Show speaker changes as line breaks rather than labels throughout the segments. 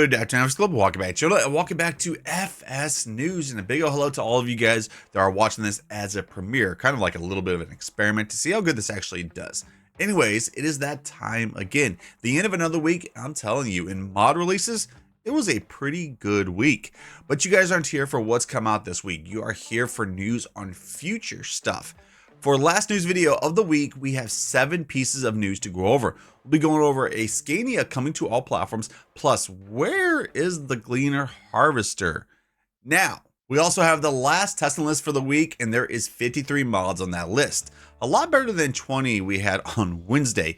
Good afternoon, FSClub. Welcome back to FS News, and a big hello to all of you guys that are watching this as a premiere, kind of like a little bit of an experiment to see how good this actually does. Anyways, it is that time again, the end of another week. I'm telling you, in mod releases, it was a pretty good week. But you guys aren't here for what's come out this week. You are here for news on future stuff. For last news video of the week, we have 7 pieces of news to go over. We'll be going over a Scania coming to all platforms, plus where is the Gleaner Harvester? Now, we also have the last testing list for the week, and there is 53 mods on that list. A lot better than 20 we had on Wednesday.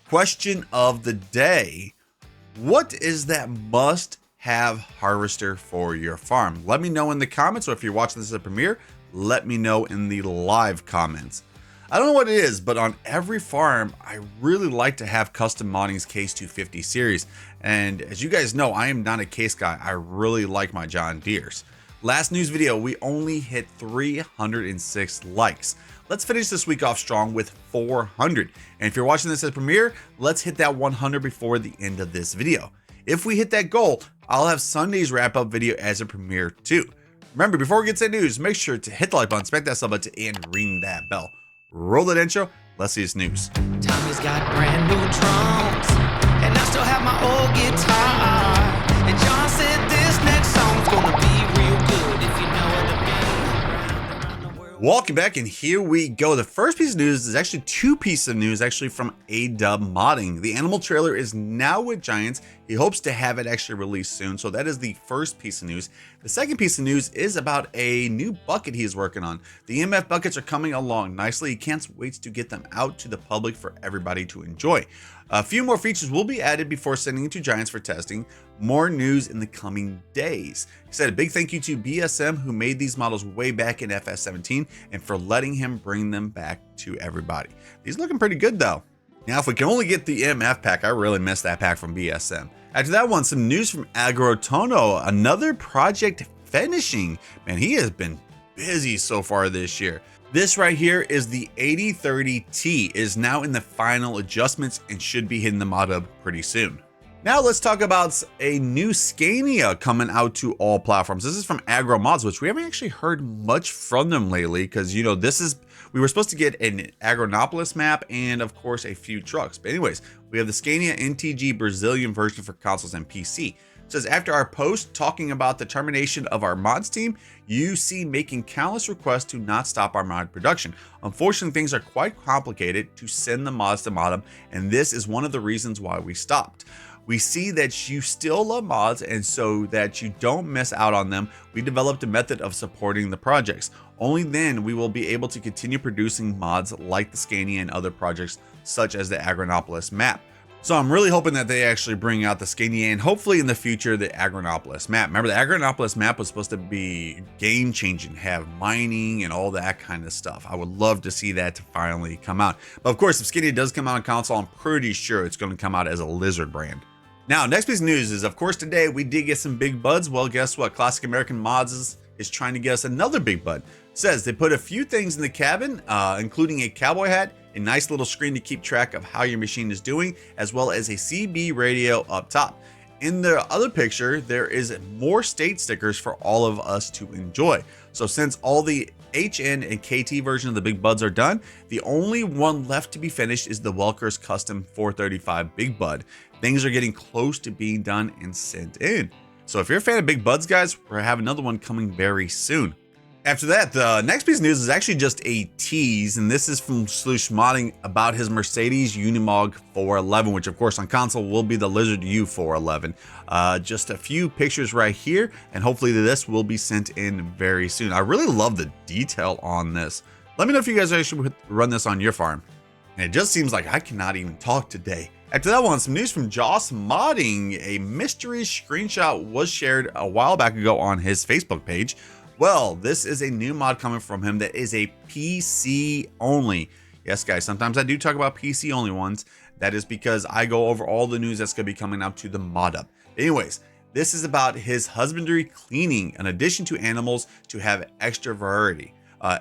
Question of the day: what is that must-have harvester for your farm? Let me know in the comments, or if you're watching this as a premiere, let me know in the live comments. I don't know what it is, but on every farm, I really like to have custom modding's Case 250 series. And as you guys know, I am not a case guy. I really like my John Deeres. Last news video, we only hit 306 likes. Let's finish this week off strong with 400. And if you're watching this as a premiere, let's hit that 100 before the end of this video. If we hit that goal, I'll have Sunday's wrap-up video as a premiere too. Remember, before we get to the news, make sure to hit the like button, smack that sub button, and ring that bell. Roll that intro. Let's see this news.
Tommy's got brand new drums, and I still have my old guitar. And John said this next song's gonna be real good if you know what I mean. Around the world.
Welcome back, and here we go. The first piece of news is actually 2 pieces of news, actually from AW Modding. The animal trailer is now with Giants. He hopes to have it actually released soon, so that is the first piece of news. The second piece of news is about a new bucket he's working on. The MF buckets are coming along nicely. He can't wait to get them out to the public for everybody to enjoy. A few more features will be added before sending it to Giants for testing. More news in the coming days. He said a big thank you to BSM, who made these models way back in FS17, and for letting him bring them back to everybody. These looking pretty good though. Now, if we can only get the MF pack, I really missed that pack from BSM. After that one, some news from Agrotono, another project finishing. Man, he has been busy so far this year. This right here is the 8030T, is now in the final adjustments and should be hitting the mod hub pretty soon. Now let's talk about a new Scania coming out to all platforms. This is from Agro Mods, which we haven't actually heard much from them lately, because you know we were supposed to get an Agronopolis map and of course a few trucks. But anyways, we have the Scania NTG Brazilian version for consoles and PC. It says, after our post talking about the termination of our mods team, UC making countless requests to not stop our mod production. Unfortunately, things are quite complicated to send the mods to mod hub, and this is one of the reasons why we stopped. We see that you still love mods, and so that you don't miss out on them, we developed a method of supporting the projects. Only then we will be able to continue producing mods like the Scania and other projects such as the Agronopolis map. So I'm really hoping that they actually bring out the Scania and hopefully in the future the Agronopolis map. Remember, the Agronopolis map was supposed to be game changing, have mining and all that kind of stuff. I would love to see that to finally come out. But of course, if Scania does come out on console, I'm pretty sure it's going to come out as a Lizard brand. Now, next piece of news is, of course, today we did get some big buds. Well, guess what? Classic American Mods is trying to get us another big bud. It says they put a few things in the cabin, including a cowboy hat, a nice little screen to keep track of how your machine is doing, as well as a CB radio up top. In the other picture, there is more state stickers for all of us to enjoy. So since all the HN and KT version of the big buds are done, the only one left to be finished is the Welkers custom 435 big bud. Things are getting close to being done and sent in. So if you're a fan of big buds, guys, we're gonna have another one coming very soon. After that, the next piece of news is actually just a tease, and this is from Slush Modding about his Mercedes Unimog 411, which of course on console will be the Lizard U 411. Just a few pictures right here, and hopefully this will be sent in very soon. I really love the detail on this. Let me know if you guys actually run this on your farm. And it just seems like I cannot even talk today. After that one, some news from Joss Modding. A mystery screenshot was shared a while back ago on his Facebook page. Well, this is a new mod coming from him that is a PC only. Yes, guys, sometimes I do talk about PC only ones. That is because I go over all the news that's going to be coming out to the mod up. Anyways, this is about his husbandry cleaning, an addition to animals to have extra variety.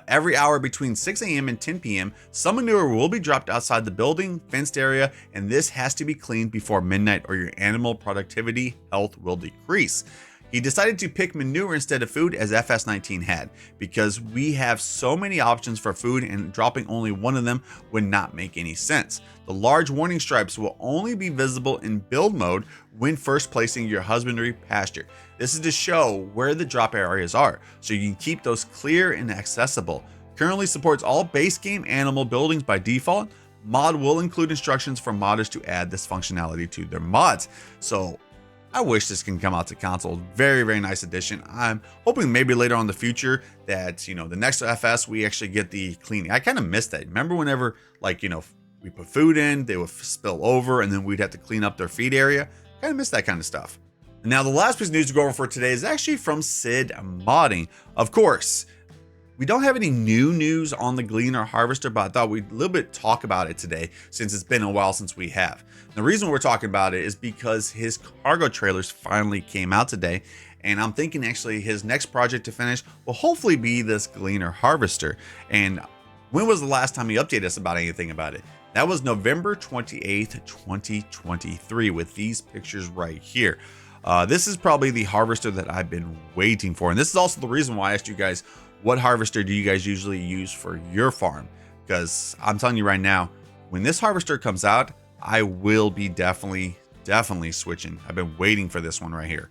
Every hour between 6 a.m. and 10 p.m., some manure will be dropped outside the building, fenced area, and this has to be cleaned before midnight or your animal productivity health will decrease. He decided to pick manure instead of food as FS19 had, because we have so many options for food and dropping only one of them would not make any sense. The large warning stripes will only be visible in build mode when first placing your husbandry pasture. This is to show where the drop areas are, so you can keep those clear and accessible. Currently supports all base game animal buildings by default. Mod will include instructions for modders to add this functionality to their mods. So I wish this can come out to console. Very, very nice addition. I'm hoping maybe later on in the future that, the next FS we actually get the cleaning. I kind of missed that. Remember whenever, we put food in, they would spill over and then we'd have to clean up their feed area. Kind of missed that kind of stuff. Now, the last piece of news to go over for today is actually from Sid Modding. Of course, we don't have any new news on the Gleaner Harvester, but I thought we'd a little bit talk about it today since it's been a while since we have. The reason we're talking about it is because his cargo trailers finally came out today, and I'm thinking actually his next project to finish will hopefully be this Gleaner Harvester. And when was the last time he updated us about anything about it? That was November 28th, 2023 with these pictures right here. This is probably the harvester that I've been waiting for. And this is also the reason why I asked you guys, what harvester do you guys usually use for your farm? Because I'm telling you right now, when this harvester comes out, I will be definitely switching. I've been waiting for this one right here.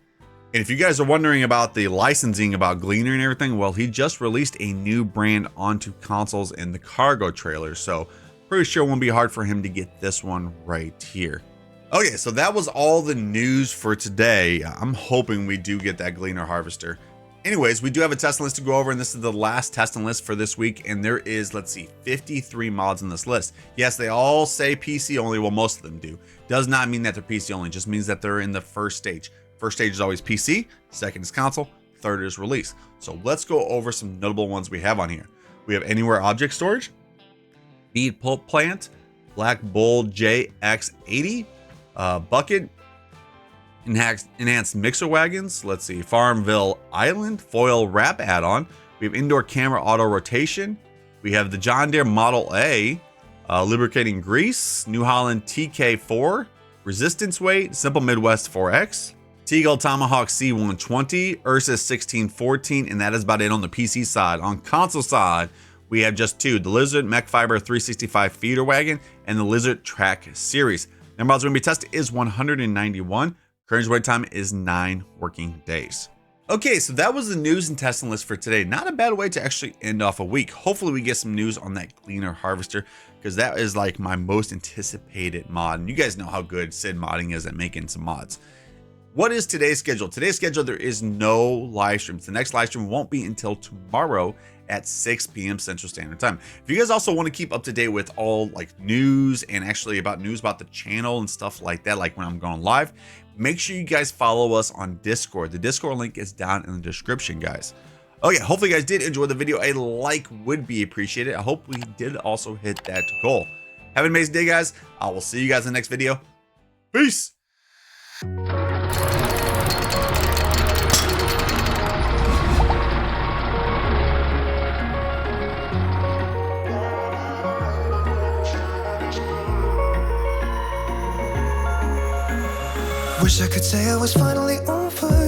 And if you guys are wondering about the licensing about Gleaner and everything, well, he just released a new brand onto consoles in the cargo trailer. So pretty sure it won't be hard for him to get this one right here. Okay, so that was all the news for today. I'm hoping we do get that Gleaner Harvester. Anyways, we do have a testing list to go over, and this is the last testing list for this week, and there is, 53 mods on this list. Yes, they all say PC only, well, most of them do. Does not mean that they're PC only, just means that they're in the first stage. First stage is always PC, second is console, third is release. So let's go over some notable ones we have on here. We have Anywhere Object Storage, Bead Pulp Plant, Black Bull JX80, Bucket, Enhanced Mixer Wagons, let's see, Farmville Island, Foil Wrap Add-on. We have Indoor Camera Auto Rotation. We have the John Deere Model A, Lubricating Grease, New Holland TK4, Resistance Weight, Simple Midwest 4X, Teagle Tomahawk C120, Ursus 1614, and that is about it on the PC side. On console side, we have just two, the Lizard Mech Fiber 365 Feeder Wagon and the Lizard Track Series. Number odds we're going to be tested is 191. Current wait time is 9 working days. Okay, so that was the news and testing list for today. Not a bad way to actually end off a week. Hopefully we get some news on that Gleaner Harvester, because that is my most anticipated mod. And you guys know how good Sid Modding is at making some mods. What is today's schedule? Today's schedule, there is no live streams. The next live stream won't be until tomorrow at 6 p.m. Central Standard Time. If you guys also want to keep up to date with all news and actually about news about the channel and stuff like that, like when I'm going live, make sure you guys follow us on Discord. The Discord link is down in the description, guys. Okay, hopefully you guys did enjoy the video. A like would be appreciated. I hope we did also hit that goal. Have an amazing day, guys. I will see you guys in the next video. Peace.
Wish I could say I was finally over